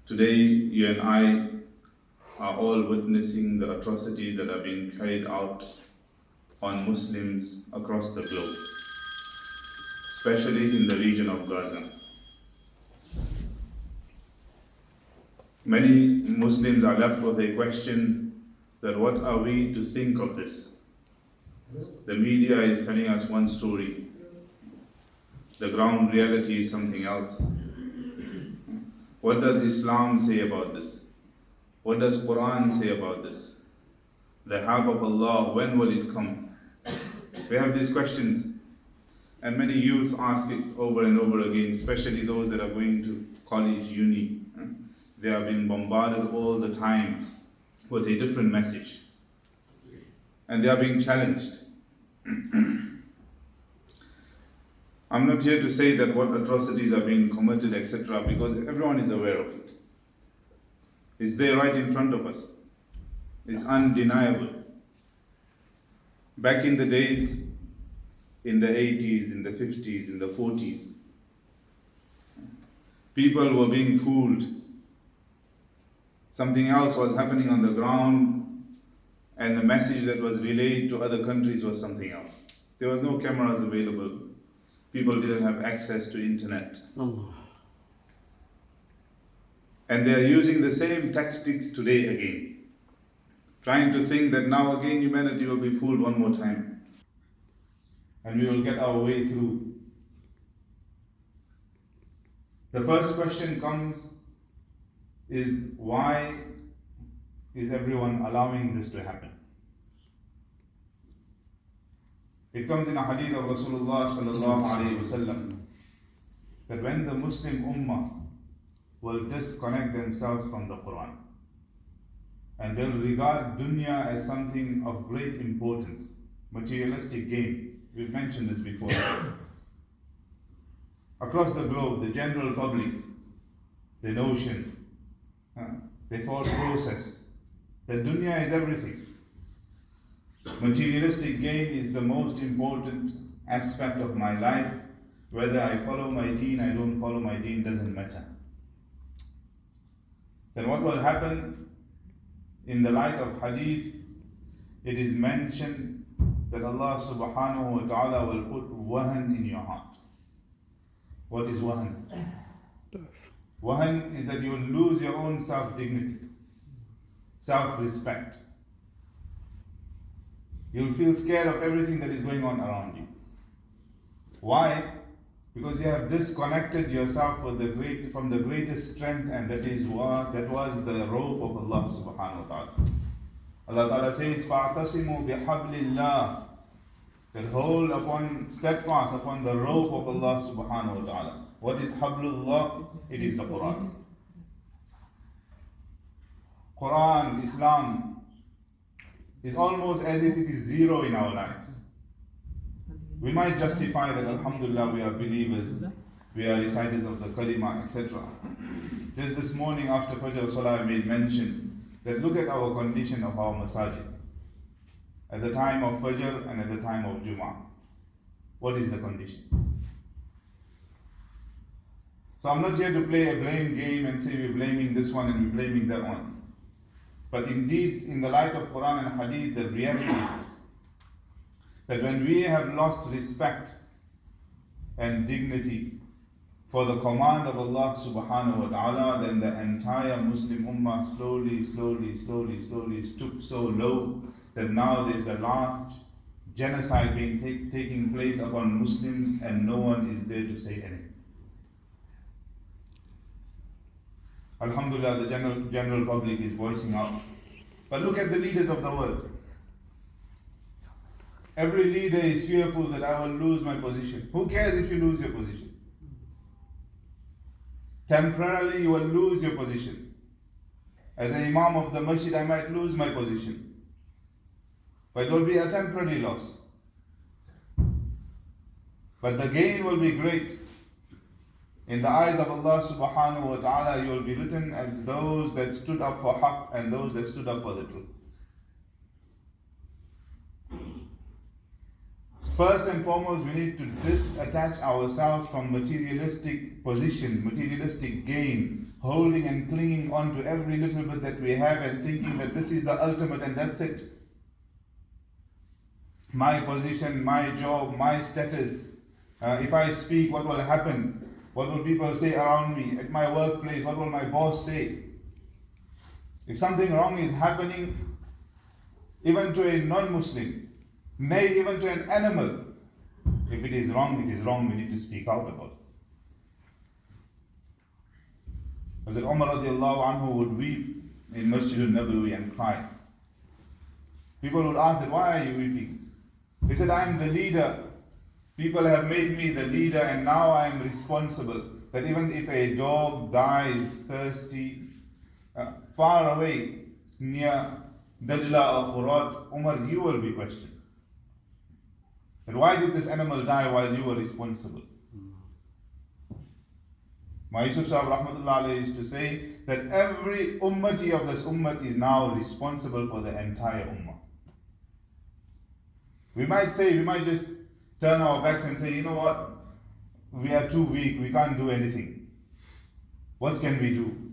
Today, you and I are all witnessing the atrocities that are being carried out on Muslims across the globe, especially in the region of Gaza. Many Muslims are left with a question that what are we to think of this? The media is telling us one story. The ground reality is something else. What does Islam say about this? What does Quran say about this? The help of Allah, when will it come? We have these questions, and many youth ask it over and over again, especially those that are going to college, uni. They are being bombarded all the time with a different message, and they are being challenged. I'm not here to say that what atrocities are being committed, etc., because everyone is aware of it. It's there right in front of us. It's undeniable. Back in the days, in the 80s, in the 50s, in the 40s, people were being fooled. Something else was happening on the ground, and the message that was relayed to other countries was something else. There was no cameras available. People didn't have access to internet. And they are using the same tactics today again, trying to think that now again humanity will be fooled one more time, and we will get our way through. The first question comes is, why is everyone allowing this to happen? It comes in a hadith of Rasulullah sallallahu alayhi wasallam that when the Muslim ummah will disconnect themselves from the Quran and they'll regard dunya as something of great importance, materialistic gain. We've mentioned this before. Across the globe, the general public, the notion, the thought process, that dunya is everything. Materialistic gain is the most important aspect of my life. Whether I follow my deen, I don't follow my deen, doesn't matter. Then what will happen in the light of hadith? It is mentioned that Allah subhanahu wa ta'ala will put wahan in your heart. What is wahan? Wahan is that you will lose your own self-dignity, self-respect. You'll feel scared of everything that is going on around you. Why? Because you have disconnected yourself from the greatest strength, and that was the rope of Allah subhanahu wa ta'ala. Allah ta'ala says, فَاعْتَصِمُوا بِحَبْلِ اللَّهِ, that hold upon, steadfast upon the rope of Allah subhanahu wa ta'ala. What is hablullah? It is the Quran. Quran, Islam, is almost as if it is zero in our lives. We might justify that, alhamdulillah, we are believers, we are reciters of the kalima, etc. Just this morning after Fajr Salah I made mention that look at our condition of our masajid at the time of Fajr and at the time of Jummah. What is the condition? So I'm not here to play a blame game and say we're blaming this one and we're blaming that one. But indeed, in the light of Quran and Hadith, the reality is that when we have lost respect and dignity for the command of Allah subhanahu wa ta'ala, then the entire Muslim ummah slowly stoops so low that now there's a large genocide being taking place upon Muslims, and no one is there to say anything. Alhamdulillah, the general public is voicing out. But look at the leaders of the world. Every leader is fearful that I will lose my position. Who cares if you lose your position? Temporarily you will lose your position. As an imam of the masjid, I might lose my position. But it will be a temporary loss. But the gain will be great. In the eyes of Allah subhanahu wa ta'ala, you will be written as those that stood up for haqq and those that stood up for the truth. First and foremost, we need to disattach ourselves from materialistic positions, materialistic gain, holding and clinging on to every little bit that we have and thinking that this is the ultimate and that's it. My position, my job, my status. If I speak, what will happen? What will people say around me? At my workplace, what will my boss say? If something wrong is happening, even to a non-Muslim, nay, even to an animal, if it is wrong, we need to speak out about it. Hazrat Umar radiallahu anhu would weep in Masjid al-Nabawi and cry. People would ask that, why are you weeping? He said, I am the leader. People have made me the leader and now I am responsible. That even if a dog dies thirsty, far away, near Dajla or Furat, Umar, you will be questioned. That why did this animal die while you were responsible? Ma Yusuf Sahib Rahmatullah Alayhi used to say that every ummati of this ummah is now responsible for the entire ummah. We might just turn our backs and say, you know what, we are too weak, we can't do anything. What can we do?